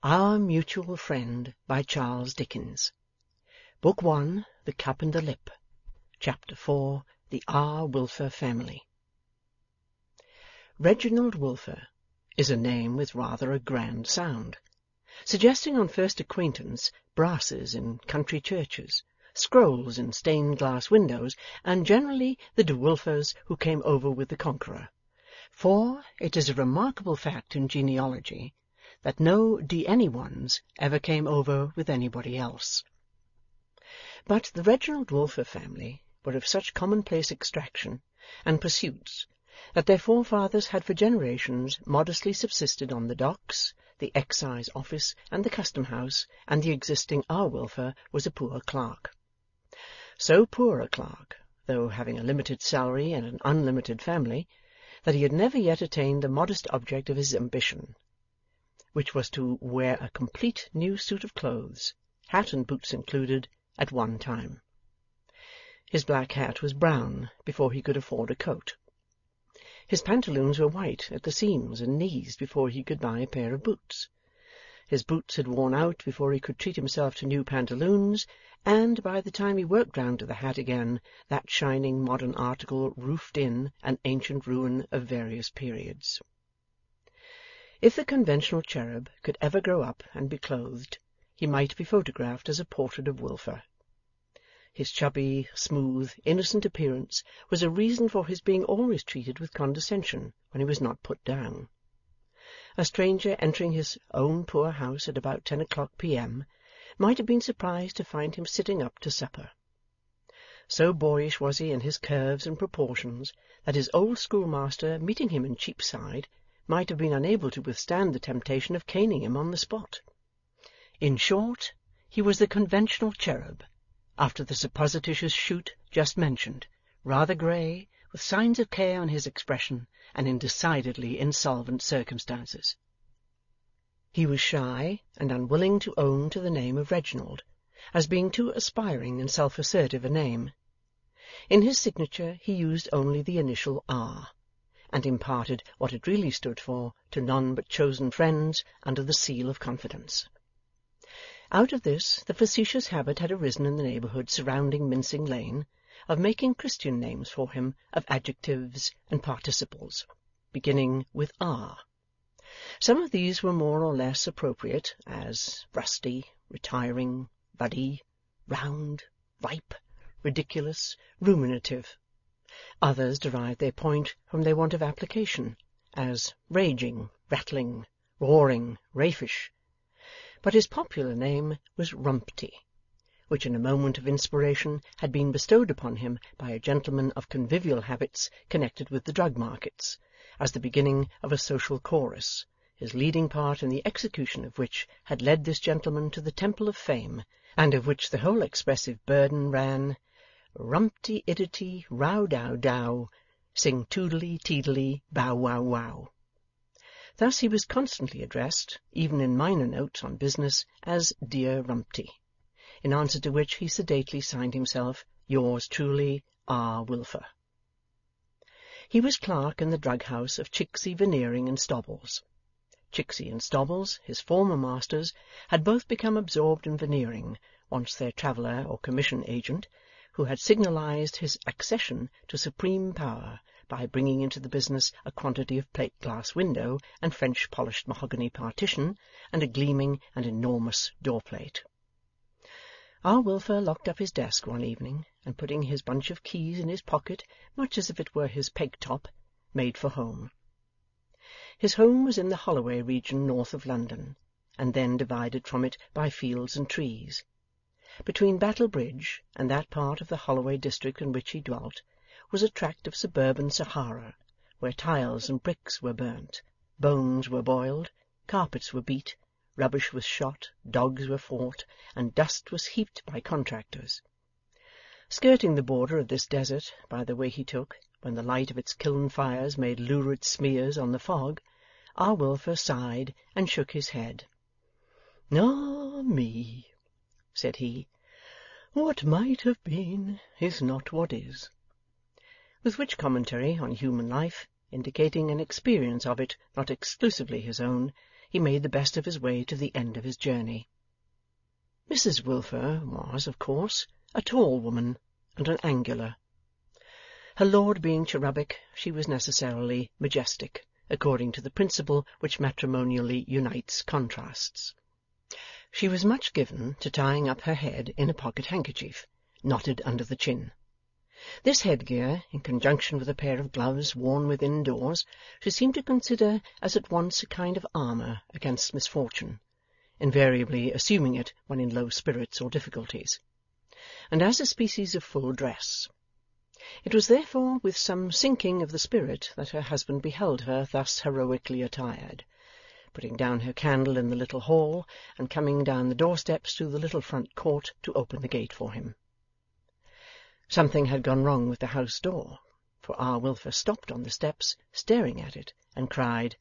Our Mutual Friend by Charles Dickens. Book 1, The Cup and the Lip. Chapter 4, The R. Wilfer Family. Reginald Wilfer is a name with rather a grand sound, suggesting on first acquaintance brasses in country churches, scrolls in stained-glass windows, and generally the De Wilfers who came over with the Conqueror. For it is a remarkable fact in genealogy that no de-any-ones ever came over with anybody else. But the Reginald Wilfer family were of such commonplace extraction and pursuits that their forefathers had for generations modestly subsisted on the docks, the excise office, and the custom house, and the existing R. Wilfer was a poor clerk. So poor a clerk, though having a limited salary and an unlimited family, that he had never yet attained the modest object of his ambition, which was to wear a complete new suit of clothes, hat and boots included, at one time. His black hat was brown before he could afford a coat. His pantaloons were white at the seams and knees before he could buy a pair of boots. His boots had worn out before he could treat himself to new pantaloons, and by the time he worked round to the hat again, that shining modern article roofed in an ancient ruin of various periods. If the conventional cherub could ever grow up and be clothed, he might be photographed as a portrait of Wilfer. His chubby, smooth, innocent appearance was a reason for his being always treated with condescension when he was not put down. A stranger entering his own poor house at about 10 o'clock p.m. might have been surprised to find him sitting up to supper. So boyish was he in his curves and proportions that his old schoolmaster, meeting him in Cheapside, might have been unable to withstand the temptation of caning him on the spot. In short, he was the conventional cherub, after the supposititious shoot just mentioned, rather grey, with signs of care in his expression, and in decidedly insolvent circumstances. He was shy and unwilling to own to the name of Reginald, as being too aspiring and self-assertive a name. In his signature he used only the initial R, and imparted what it really stood for to none but chosen friends under the seal of confidence. Out of this the facetious habit had arisen in the neighbourhood surrounding Mincing Lane of making Christian names for him of adjectives and participles, beginning with R. Some of these were more or less appropriate, as rusty, retiring, ruddy, round, ripe, ridiculous, ruminative. Others derived their point from their want of application, as raging, rattling, roaring, raffish. But his popular name was Rumty, which in a moment of inspiration had been bestowed upon him by a gentleman of convivial habits connected with the drug markets, as the beginning of a social chorus, his leading part in the execution of which had led this gentleman to the Temple of Fame, and of which the whole expressive burden ran, Rumty-iddity, row-dow-dow, sing toodly-teedly, bow-wow-wow. Thus he was constantly addressed, even in minor notes on business, as Dear Rumty, in answer to which he sedately signed himself, Yours truly, R. Wilfer. He was clerk in the drug-house of Chicksey, Veneering, and Stobbles. Chicksey and Stobbles, his former masters, had both become absorbed in Veneering, once their traveller or commission agent, who had signalized his accession to supreme power by bringing into the business a quantity of plate-glass window and French-polished mahogany partition, and a gleaming and enormous door-plate. R. Wilfer locked up his desk one evening, and putting his bunch of keys in his pocket, much as if it were his peg-top, made for home. His home was in the Holloway region north of London, and then divided from it by fields and trees. Between Battle Bridge and that part of the Holloway district in which he dwelt was a tract of suburban Sahara, where tiles and bricks were burnt, bones were boiled, carpets were beat, rubbish was shot, dogs were fought, and dust was heaped by contractors. Skirting the border of this desert by the way he took, when the light of its kiln fires made lurid smears on the fog, R. Wilfer sighed and shook his head. "Ah me!" said he, "what might have been is not what is." With which commentary on human life, indicating an experience of it not exclusively his own, he made the best of his way to the end of his journey. Mrs. Wilfer was, of course, a tall woman, and an angular. Her lord being cherubic, she was necessarily majestic, according to the principle which matrimonially unites contrasts. She was much given to tying up her head in a pocket-handkerchief, knotted under the chin. This headgear, in conjunction with a pair of gloves worn within doors, she seemed to consider as at once a kind of armour against misfortune, invariably assuming it when in low spirits or difficulties, and as a species of full dress. It was therefore with some sinking of the spirit that her husband beheld her thus heroically attired, putting down her candle in the little hall, and coming down the doorsteps to the little front court to open the gate for him. Something had gone wrong with the house door, for R. Wilfer stopped on the steps, staring at it, and cried,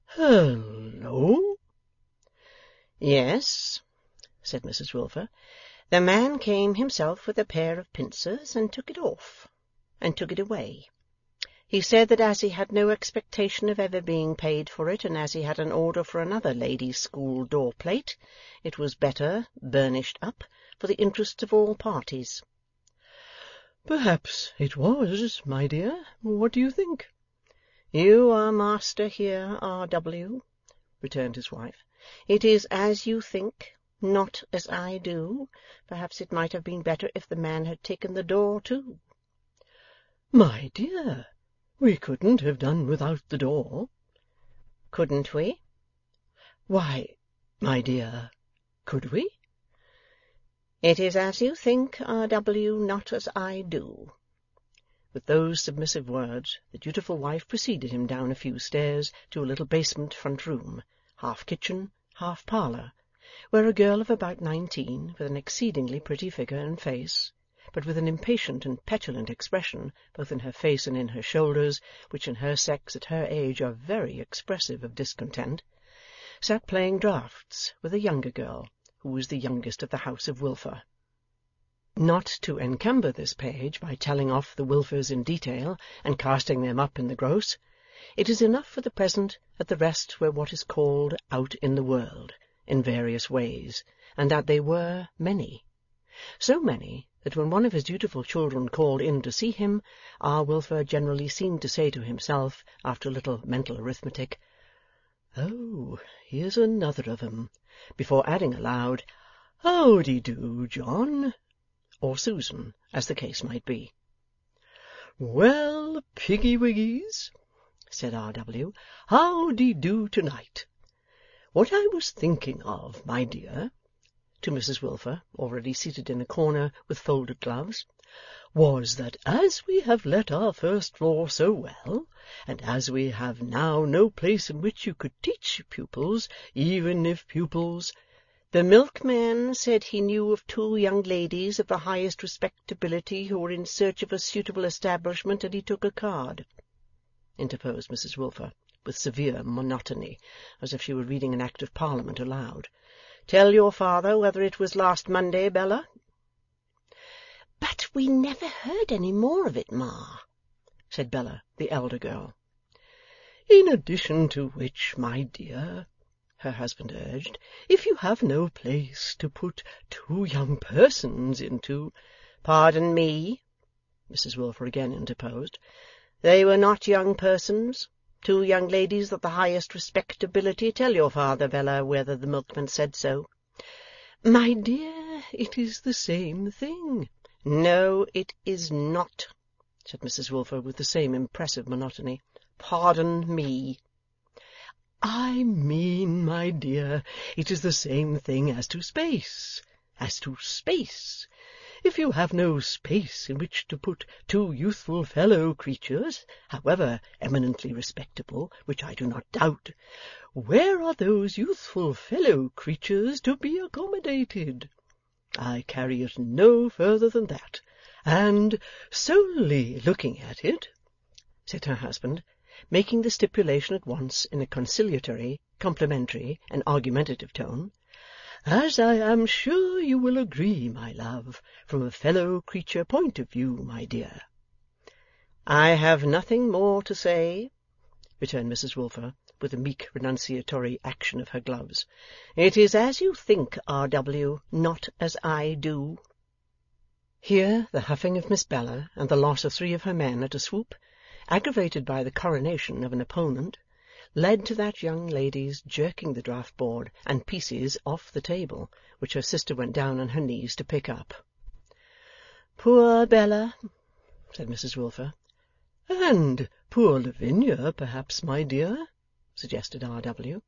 "Hallo!" "Yes," said Mrs. Wilfer, "the man came himself with a pair of pincers, and took it off, and took it away. He said that as he had no expectation of ever being paid for it, and as he had an order for another ladies' school door-plate, it was better, burnished up, for the interests of all parties." "Perhaps it was, my dear. What do you think?" "You are master here, R. W.," returned his wife. "It is as you think, not as I do. Perhaps it might have been better if the man had taken the door too." "My dear, we couldn't have done without the door." "Couldn't we?" "Why, my dear, could we?" "It is as you think, R. W., not as I do." With those submissive words, the dutiful wife preceded him down a few stairs to a little basement front room, half kitchen, half parlour, where a girl of about 19, with an exceedingly pretty figure and face, but with an impatient and petulant expression both in her face and in her shoulders, which in her sex at her age are very expressive of discontent, sat playing draughts with a younger girl, who was the youngest of the house of Wilfer. Not to encumber this page by telling off the Wilfers in detail, and casting them up in the gross, it is enough for the present that the rest were what is called out in the world, in various ways, and that they were many. So many, that when one of his dutiful children called in to see him, R. Wilfer generally seemed to say to himself, after a little mental arithmetic, "Oh, here's another of 'em," before adding aloud, "Howdy-do, John," or Susan, as the case might be. "Well, Piggy-wiggies," said R. W., "howdy-do to-night? What I was thinking of, my dear," to Mrs. Wilfer, already seated in a corner with folded gloves, "was that as we have let our first floor so well, and as we have now no place in which you could teach pupils, even if pupils—" "The milkman said he knew of 2 young ladies of the highest respectability who were in search of a suitable establishment, and he took a card," interposed Mrs. Wilfer, with severe monotony, as if she were reading an Act of Parliament aloud. "Tell your father whether it was last Monday, Bella." "But we never heard any more of it, Ma," said Bella, the elder girl. "In addition to which, my dear," her husband urged, "if you have no place to put 2 young persons into—" "Pardon me," Mrs. Wilfer again interposed. "They were not young persons. 2 young ladies of the highest respectability. Tell your father, Bella, whether the milkman said so." "My dear, it is the same thing." "No, it is not," said Mrs. Wilfer, with the same impressive monotony. "Pardon me." "I mean, my dear, it is the same thing as to space. As to space. If you have no space in which to put 2 youthful fellow creatures, however eminently respectable, which I do not doubt, where are those youthful fellow creatures to be accommodated? I carry it no further than that, and solely looking at it," said her husband, making the stipulation at once in a conciliatory, complimentary, and argumentative tone, "as I am sure you will agree, my love, from a fellow-creature point of view, my dear." "I have nothing more to say," returned Mrs. Wilfer, with a meek renunciatory action of her gloves. "It is as you think, R.W., not as I do." Here the huffing of Miss Bella, and the loss of 3 of her men at a swoop, aggravated by the coronation of an opponent, led to that young lady's jerking the draught-board and pieces off the table, which her sister went down on her knees to pick up. "Poor Bella," said Mrs. Wilfer. "And poor Lavinia, perhaps, my dear," suggested R.W.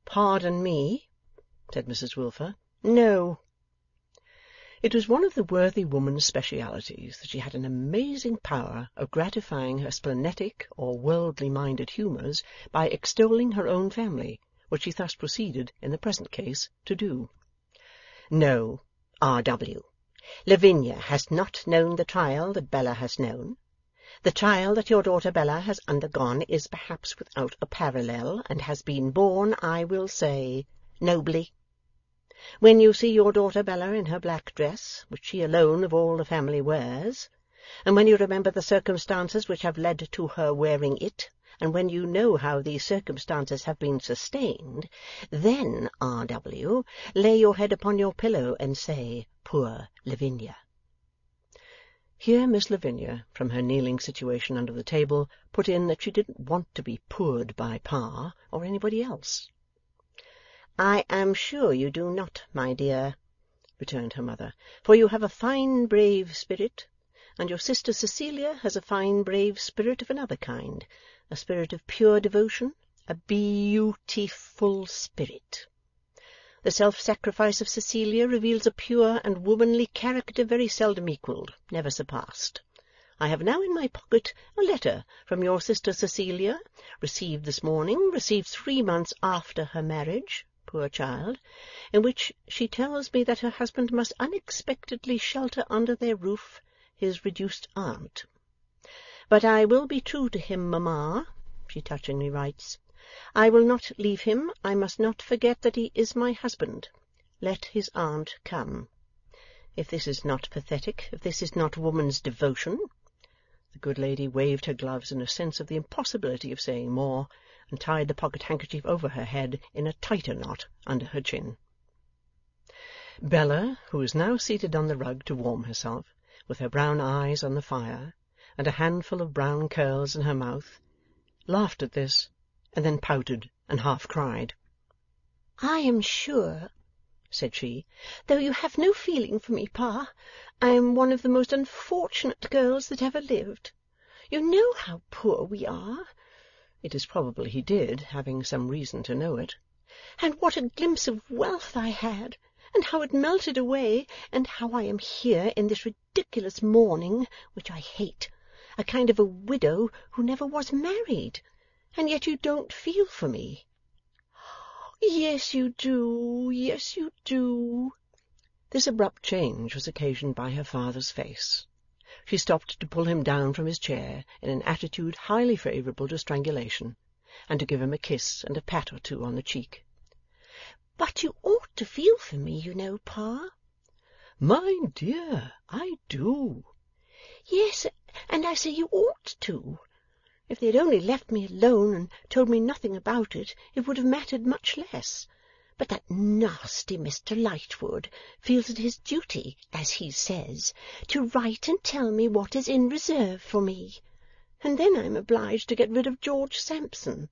"Pardon me," said Mrs. Wilfer. "No." It was one of the worthy woman's specialities that she had an amazing power of gratifying her splenetic or worldly-minded humours by extolling her own family, which she thus proceeded, in the present case, to do. "No, R.W. Lavinia has not known the trial that Bella has known. The trial that your daughter Bella has undergone is perhaps without a parallel, and has been borne, I will say, nobly. When you see your daughter Bella in her black dress, which she alone of all the family wears, and when you remember the circumstances which have led to her wearing it, and when you know how these circumstances have been sustained, then, R.W., lay your head upon your pillow and say, Poor Lavinia." Here Miss Lavinia, from her kneeling situation under the table, put in that she didn't want to be poored by Pa, or anybody else. "I am sure you do not, my dear," returned her mother, "for you have a fine brave spirit, and your sister Cecilia has a fine brave spirit of another kind, a spirit of pure devotion, a beautiful spirit. The self-sacrifice of Cecilia reveals a pure and womanly character very seldom equalled, never surpassed. I have now in my pocket a letter from your sister Cecilia, received this morning, received 3 months after her marriage, poor child, in which she tells me that her husband must unexpectedly shelter under their roof his reduced aunt. But I will be true to him, mamma, she touchingly writes. I will not leave him. I must not forget that he is my husband. Let his aunt come. If this is not pathetic, if this is not woman's devotion— The good lady waved her gloves in a sense of the impossibility of saying more, and tied the pocket-handkerchief over her head in a tighter knot under her chin. Bella, who was now seated on the rug to warm herself, with her brown eyes on the fire, and a handful of brown curls in her mouth, laughed at this, and then pouted and half cried. "I am sure," said she, "though you have no feeling for me, Pa, I am one of the most unfortunate girls that ever lived. You know how poor we are." It is probable he did, having some reason to know it. "And what a glimpse of wealth I had, and how it melted away, and how I am here in this ridiculous mourning, which I hate, a kind of a widow who never was married, and yet you don't feel for me." "Yes, you do, yes, you do." This abrupt change was occasioned by her father's face. She stopped to pull him down from his chair in an attitude highly favourable to strangulation, and to give him a kiss and a pat or two on the cheek. "But you ought to feel for me, you know, Pa." "My dear, I do." "Yes, and I say you ought to. If they had only left me alone and told me nothing about it, it would have mattered much less. But that nasty Mr. Lightwood feels it his duty, as he says, to write and tell me what is in reserve for me, and then I am obliged to get rid of George Sampson."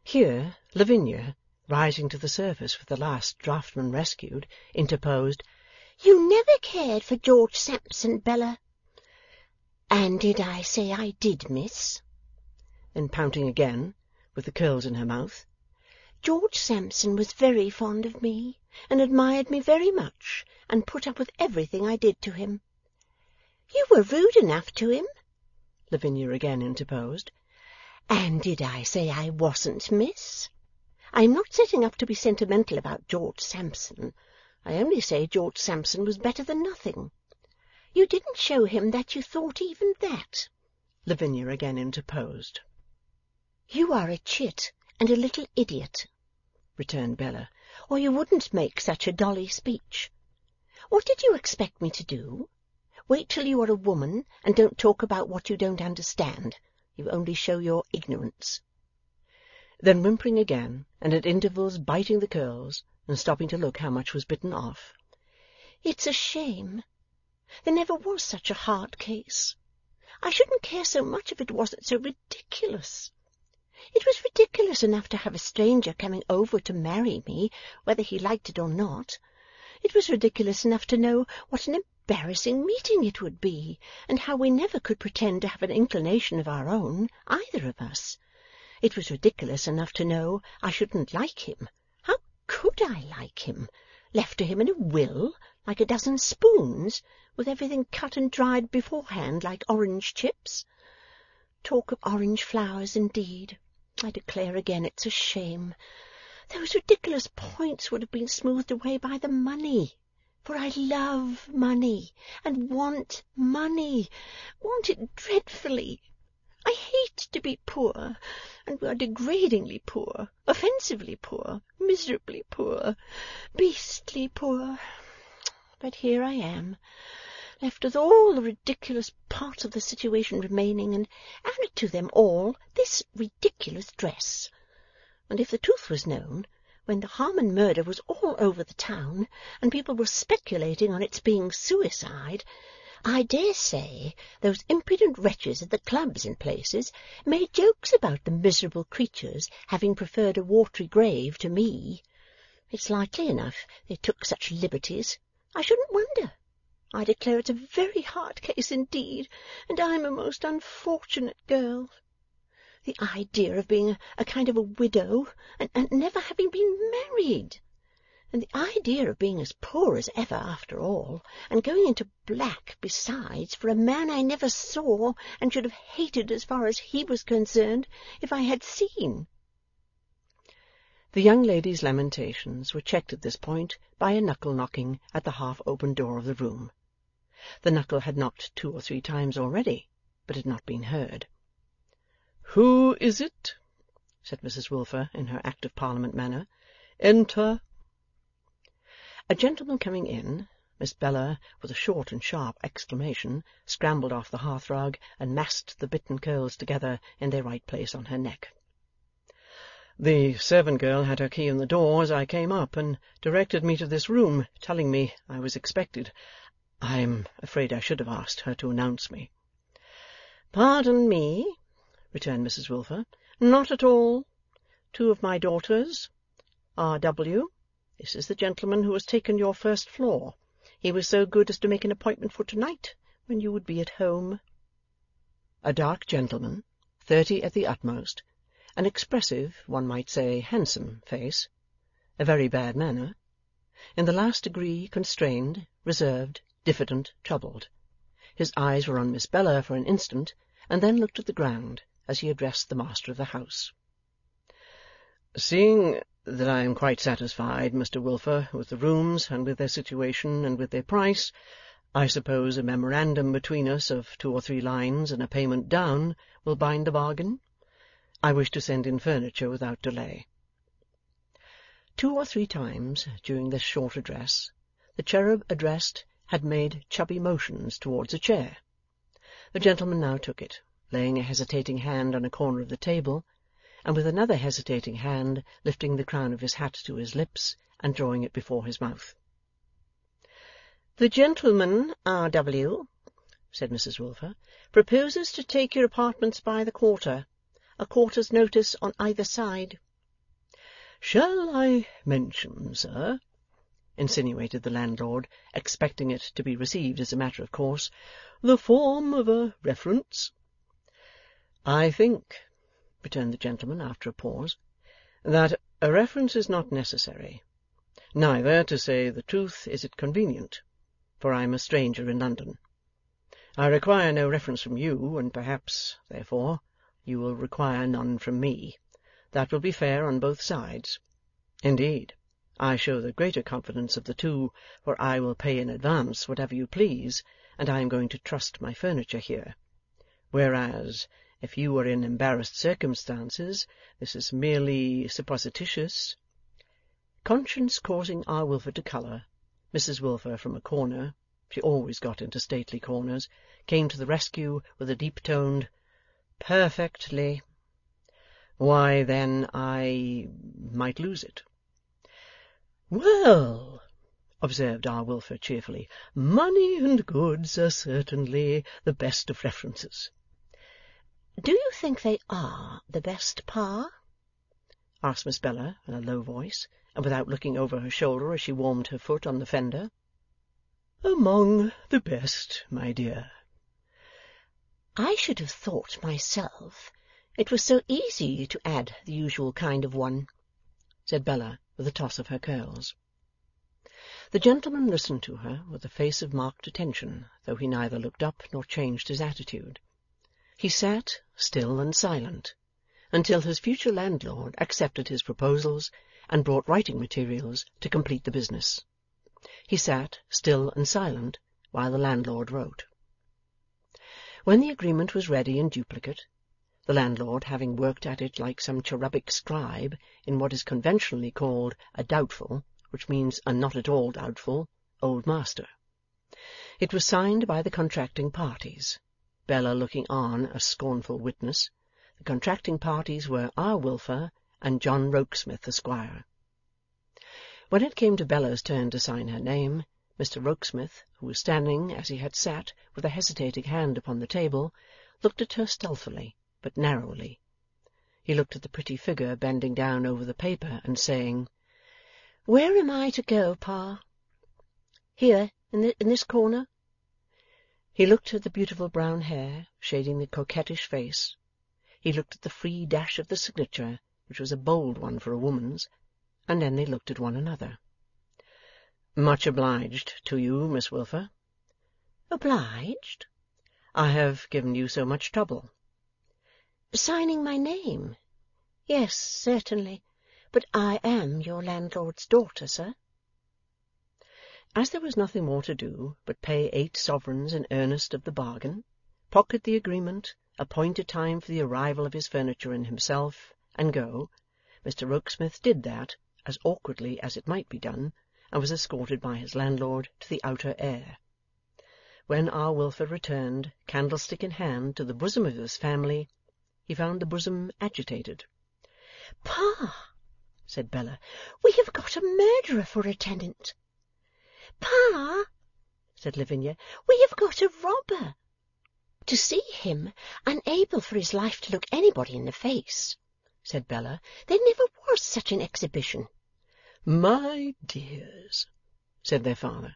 Here Lavinia, rising to the surface with the last draughtman rescued, interposed. "You never cared for George Sampson, Bella." "And did I say I did, miss?" Then pouting again, with the curls in her mouth. "George Sampson was very fond of me, and admired me very much, and put up with everything I did to him." "You were rude enough to him," Lavinia again interposed. "And did I say I wasn't, miss? I am not setting up to be sentimental about George Sampson. I only say George Sampson was better than nothing. You didn't show him that you thought even that," Lavinia again interposed. "You are a chit and a little idiot," returned Bella, "or you wouldn't make such a dolly speech. What did you expect me to do? Wait till you are a woman, and don't talk about what you don't understand. You only show your ignorance." Then whimpering again, and at intervals biting the curls, and stopping to look how much was bitten off. "It's a shame. There never was such a hard case. I shouldn't care so much if it wasn't so ridiculous. It was ridiculous enough to have a stranger coming over to marry me, whether he liked it or not. It was ridiculous enough to know what an embarrassing meeting it would be, and how we never could pretend to have an inclination of our own, either of us. It was ridiculous enough to know I shouldn't like him. How could I like him? Left to him in a will, like a dozen spoons, with everything cut and dried beforehand like orange chips. Talk of orange flowers, indeed! I declare again it's a shame. Those ridiculous points would have been smoothed away by the money, for I love money, and want it dreadfully. I hate to be poor, and we are degradingly poor, offensively poor, miserably poor, beastly poor. But here I am, left with all the ridiculous parts of the situation remaining, and added to them all this ridiculous dress. And if the truth was known, when the Harmon murder was all over the town, and people were speculating on its being suicide, I dare say those impudent wretches at the clubs and places made jokes about the miserable creatures having preferred a watery grave to me. It's likely enough they took such liberties. I shouldn't wonder. I declare it's a very hard case indeed, and I'm a most unfortunate girl. The idea of being a kind of a widow, and never having been married! And the idea of being as poor as ever after all, and going into black besides for a man I never saw, and should have hated as far as he was concerned if I had seen. The young lady's lamentations were checked at this point by a knuckle-knocking at the half-open door of the room. The knuckle had knocked 2 or 3 times already, but had not been heard. "Who is it?" said Mrs. Wilfer in her Act of Parliament manner. "Enter." A gentleman coming in, Miss Bella, with a short and sharp exclamation, scrambled off the hearthrug and massed the bitten curls together in their right place on her neck. "The servant girl had her key in the door as I came up, and directed me to this room, telling me I was expected. I'm afraid I should have asked her to announce me." "Pardon me," returned Mrs. Wilfer. "Not at all. 2 of my daughters. R.W. This is the gentleman who has taken your first floor. He was so good as to make an appointment for tonight, when you would be at home." A dark gentleman, 30 at the utmost, an expressive, one might say handsome face, a very bad manner, in the last degree constrained, reserved, diffident, troubled. His eyes were on Miss Bella for an instant, and then looked at the ground as he addressed the master of the house. "Seeing that I am quite satisfied, Mr. Wilfer, with the rooms, and with their situation, and with their price, I suppose a memorandum between us of 2 or 3 lines and a payment down will bind the bargain? I wish to send in furniture without delay." 2 or 3 times during this short address the cherub addressed had made chubby motions towards a chair. The gentleman now took it, laying a hesitating hand on a corner of the table, and with another hesitating hand lifting the crown of his hat to his lips and drawing it before his mouth. "The gentleman, R.W.," said Mrs. Wilfer, "proposes to take your apartments by the quarter. A quarter's notice on either side." "Shall I mention, sir," insinuated the landlord, expecting it to be received as a matter of course, "the form of a reference?" "I think," returned the gentleman after a pause, "that a reference is not necessary. Neither, to say the truth, is it convenient, for I am a stranger in London. I require no reference from you, and perhaps, therefore, you will require none from me. That will be fair on both sides. Indeed, I show the greater confidence of the 2, for I will pay in advance whatever you please, and I am going to trust my furniture here. Whereas, if you were in embarrassed circumstances, this is merely supposititious." Conscience causing R. Wilfer to colour, Mrs. Wilfer from a corner (she always got into stately corners) came to the rescue with a deep-toned "Perfectly." Why, then, I might lose it. Well, observed R. Wilfer cheerfully, money and goods are certainly the best of references. Do you think they are the best, Pa? Asked Miss Bella in a low voice, and without looking over her shoulder as she warmed her foot on the fender. Among the best, my dear. I should have thought myself it was so easy to add the usual kind of one, said Bella with a toss of her curls. The gentleman listened to her with a face of marked attention, though he neither looked up nor changed his attitude. He sat, still and silent, until his future landlord accepted his proposals and brought writing materials to complete the business. He sat, still and silent, while the landlord wrote. When the agreement was ready in duplicate, the landlord having worked at it like some cherubic scribe in what is conventionally called a doubtful, which means a not at all doubtful, old master. It was signed by the contracting parties, Bella looking on as scornful witness. The contracting parties were R. Wilfer and John Rokesmith, Esquire. When it came to Bella's turn to sign her name, Mr. Rokesmith, who was standing as he had sat with a hesitating hand upon the table, looked at her stealthily, but narrowly. He looked at the pretty figure bending down over the paper, and saying, "Where am I to go, Pa? Here, in this corner?" He looked at the beautiful brown hair shading the coquettish face. He looked at the free dash of the signature, which was a bold one for a woman's, and then they looked at one another. "Much obliged to you, Miss Wilfer." "Obliged?" "I have given you so much trouble." "Signing my name? Yes, certainly. But I am your landlord's daughter, sir." As there was nothing more to do but pay 8 sovereigns in earnest of the bargain, pocket the agreement, appoint a time for the arrival of his furniture and himself, and go, Mr. Rokesmith did that, as awkwardly as it might be done, and was escorted by his landlord to the outer air. When R. Wilfer returned, candlestick in hand, to the bosom of his family, he found the bosom agitated. "Pa," said Bella, "we have got a murderer for a tenant." "Pa," said Lavinia, "we have got a robber." "To see him unable for his life to look anybody in the face," said Bella, "there never was such an exhibition." "My dears," said their father,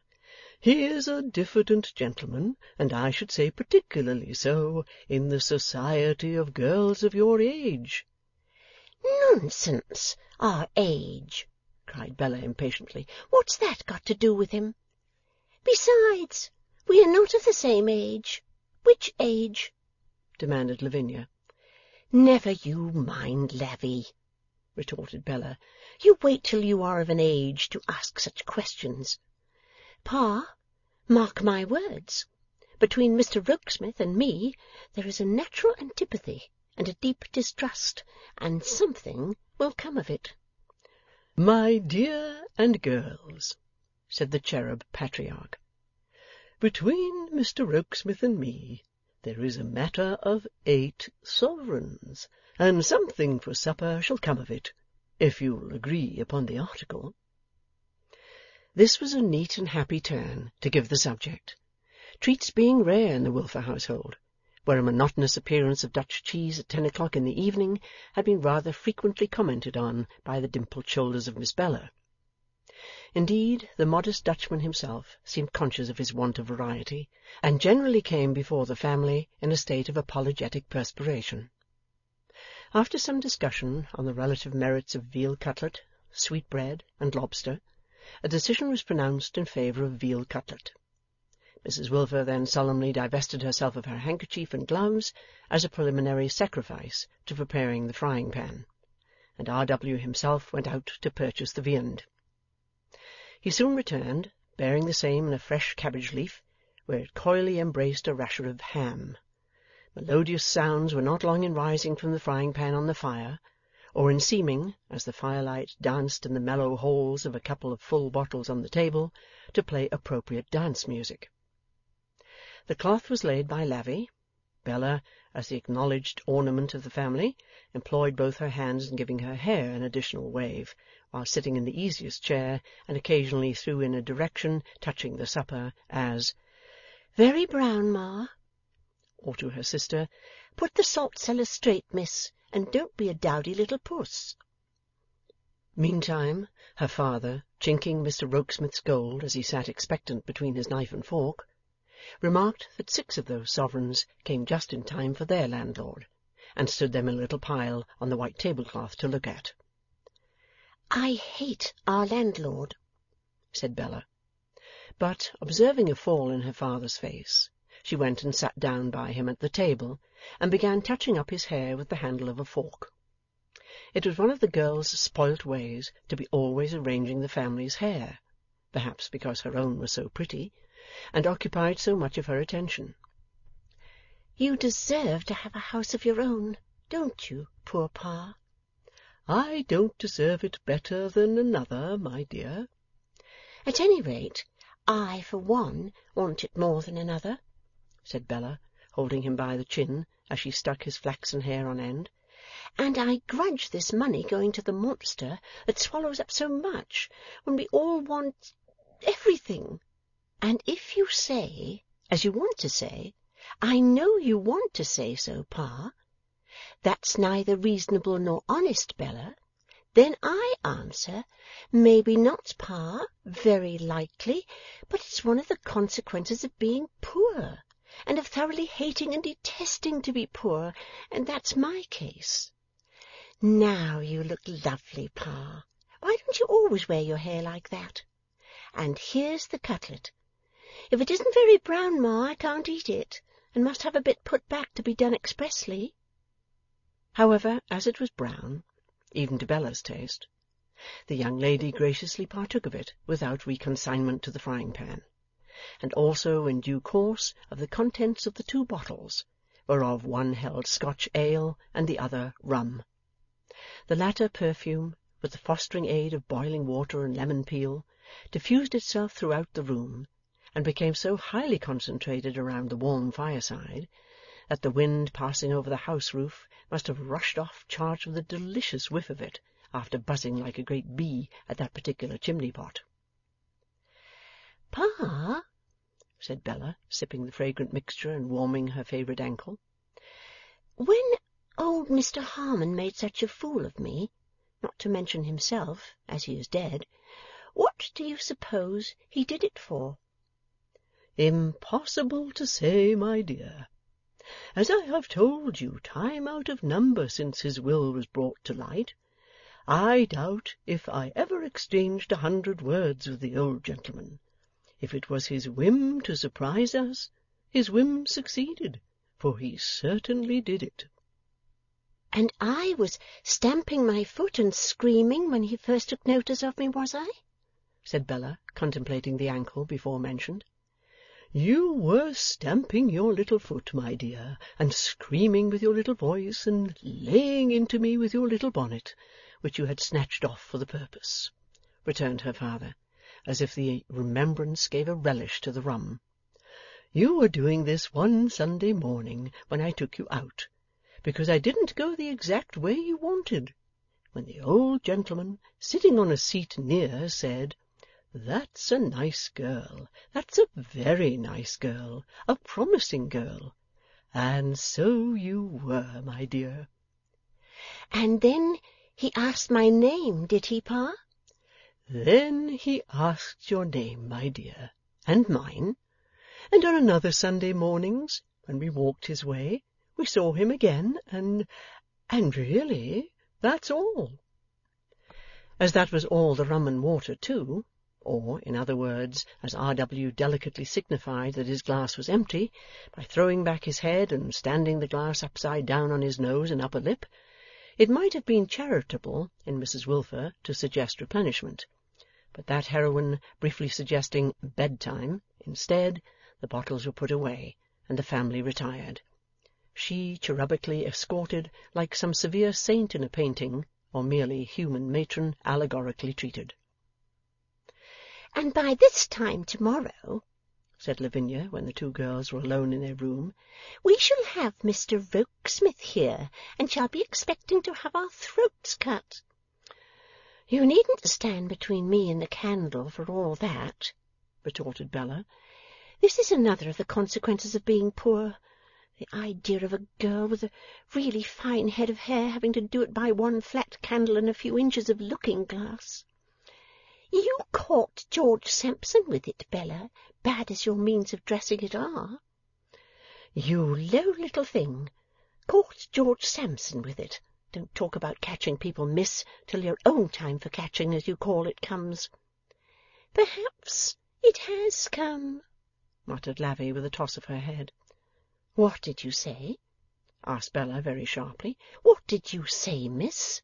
"he is a diffident gentleman, and I should say particularly so in the society of girls of your age." "Nonsense, our age!" cried Bella impatiently. "What's that got to do with him? Besides, we are not of the same age." "Which age?" demanded Lavinia. "Never you mind, Lavvy," retorted Bella. "You wait till you are of an age to ask such questions. Pa, mark my words. Between Mr. Rokesmith and me there is a natural antipathy and a deep distrust, and something will come of it." "My dear and girls," said the cherub patriarch, "between Mr. Rokesmith and me there is a matter of 8 sovereigns, and something for supper shall come of it, if you'll agree upon the article." This was a neat and happy turn to give the subject, treats being rare in the Wilfer household, where a monotonous appearance of Dutch cheese at 10 o'clock in the evening had been rather frequently commented on by the dimpled shoulders of Miss Bella. Indeed, the modest Dutchman himself seemed conscious of his want of variety, and generally came before the family in a state of apologetic perspiration. After some discussion on the relative merits of veal cutlet, sweetbread, and lobster, a decision was pronounced in favour of veal cutlet. Mrs. Wilfer then solemnly divested herself of her handkerchief and gloves as a preliminary sacrifice to preparing the frying-pan, and R. W. himself went out to purchase the viand. He soon returned, bearing the same in a fresh cabbage-leaf, where it coyly embraced a rasher of ham. Melodious sounds were not long in rising from the frying-pan on the fire, or in seeming, as the firelight danced in the mellow holes of a couple of full bottles on the table, to play appropriate dance-music. The cloth was laid by Lavvy, Bella, as the acknowledged ornament of the family, employed both her hands in giving her hair an additional wave, while sitting in the easiest chair, and occasionally threw in a direction touching the supper, as, "Very brown, Ma," or to her sister, "Put the salt cellar straight, miss, and don't be a dowdy little puss." Meantime, her father, chinking Mr Rokesmith's gold as he sat expectant between his knife and fork, remarked that 6 of those sovereigns came just in time for their landlord, and stood them in a little pile on the white tablecloth to look at. "I hate our landlord," said Bella. But, observing a fall in her father's face, she went and sat down by him at the table, and began touching up his hair with the handle of a fork. It was one of the girl's spoilt ways to be always arranging the family's hair, perhaps because her own was so pretty, and occupied so much of her attention. "You deserve to have a house of your own, don't you, poor Pa?" "I don't deserve it better than another, my dear." "At any rate, I, for one, want it more than another," said Bella, holding him by the chin as she stuck his flaxen hair on end. "And I grudge this money going to the monster that swallows up so much, when we all want everything. And if you say, as you want to say, I know you want to say so, Pa, that's neither reasonable nor honest, Bella, then I answer, maybe not, Pa, very likely, but it's one of the consequences of being poor, and of thoroughly hating and detesting to be poor, and that's my case. Now you look lovely, Pa. Why don't you always wear your hair like that? And here's the cutlet. If it isn't very brown, Ma, I can't eat it, and must have a bit put back to be done expressly." However, as it was brown, even to Bella's taste, the young lady graciously partook of it without reconsignment to the frying-pan, and also in due course of the contents of the 2 bottles, whereof one held Scotch ale and the other rum. The latter perfume, with the fostering aid of boiling water and lemon peel, diffused itself throughout the room, and became so highly concentrated around the warm fireside, that the wind passing over the house roof must have rushed off charged with a delicious whiff of it, after buzzing like a great bee at that particular chimney-pot. "Pa," said Bella, sipping the fragrant mixture and warming her favourite ankle, "when old Mr. Harmon made such a fool of me, not to mention himself, as he is dead, what do you suppose he did it for?" "Impossible to say, my dear. As I have told you time out of number since his will was brought to light, I doubt if I ever exchanged 100 words with the old gentleman. If it was his whim to surprise us, his whim succeeded, for he certainly did it." "And I was stamping my foot and screaming when he first took notice of me, was I?" said Bella, contemplating the ankle before mentioned. "You were stamping your little foot, my dear, and screaming with your little voice, and laying into me with your little bonnet, which you had snatched off for the purpose," returned her father, as if the remembrance gave a relish to the rum. "You were doing this one Sunday morning when I took you out, because I didn't go the exact way you wanted, when the old gentleman, sitting on a seat near, said, 'That's a nice girl, that's a very nice girl, a promising girl.' And so you were, my dear." "And then he asked my name, did he, Pa?" "Then he asked your name, my dear, and mine, and on another Sunday mornings, when we walked his way, we saw him again, and really, that's all." As that was all the rum and water too, or, in other words, as R. W. delicately signified that his glass was empty, by throwing back his head and standing the glass upside down on his nose and upper lip, it might have been charitable in Mrs. Wilfer to suggest replenishment, but that heroine briefly suggesting bedtime instead, the bottles were put away, and the family retired. She cherubically escorted, like some severe saint in a painting, or merely human matron allegorically treated. "And by this time to-morrow," said Lavinia, when the two girls were alone in their room. "We shall have Mr. Rokesmith here, and shall be expecting to have our throats cut." "You needn't stand between me and the candle for all that," retorted Bella. "This is another of the consequences of being poor. The idea of a girl with a really fine head of hair having to do it by one flat candle and a few inches of looking-glass." "You caught George Sampson with it, Bella, bad as your means of dressing it are." "You low little thing! Caught George Sampson with it! Don't talk about catching people, miss, till your own time for catching, as you call it, comes." "Perhaps it has come," muttered Lavvy with a toss of her head. "What did you say?" asked Bella very sharply. "What did you say, miss?"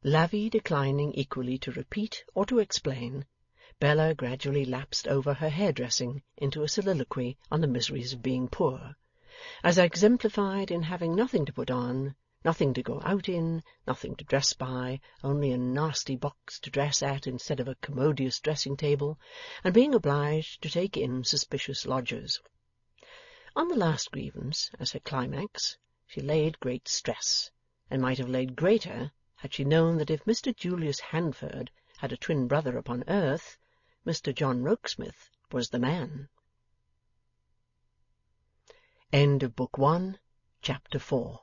Lavvy declining equally to repeat or to explain, Bella gradually lapsed over her hairdressing into a soliloquy on the miseries of being poor, as exemplified in having nothing to put on, nothing to go out in, nothing to dress by, only a nasty box to dress at instead of a commodious dressing-table, and being obliged to take in suspicious lodgers. On the last grievance, as her climax, she laid great stress, and might have laid greater had she known that if Mr. Julius Handford had a twin brother upon earth, Mr. John Rokesmith was the man. End of Book 1, Chapter 4.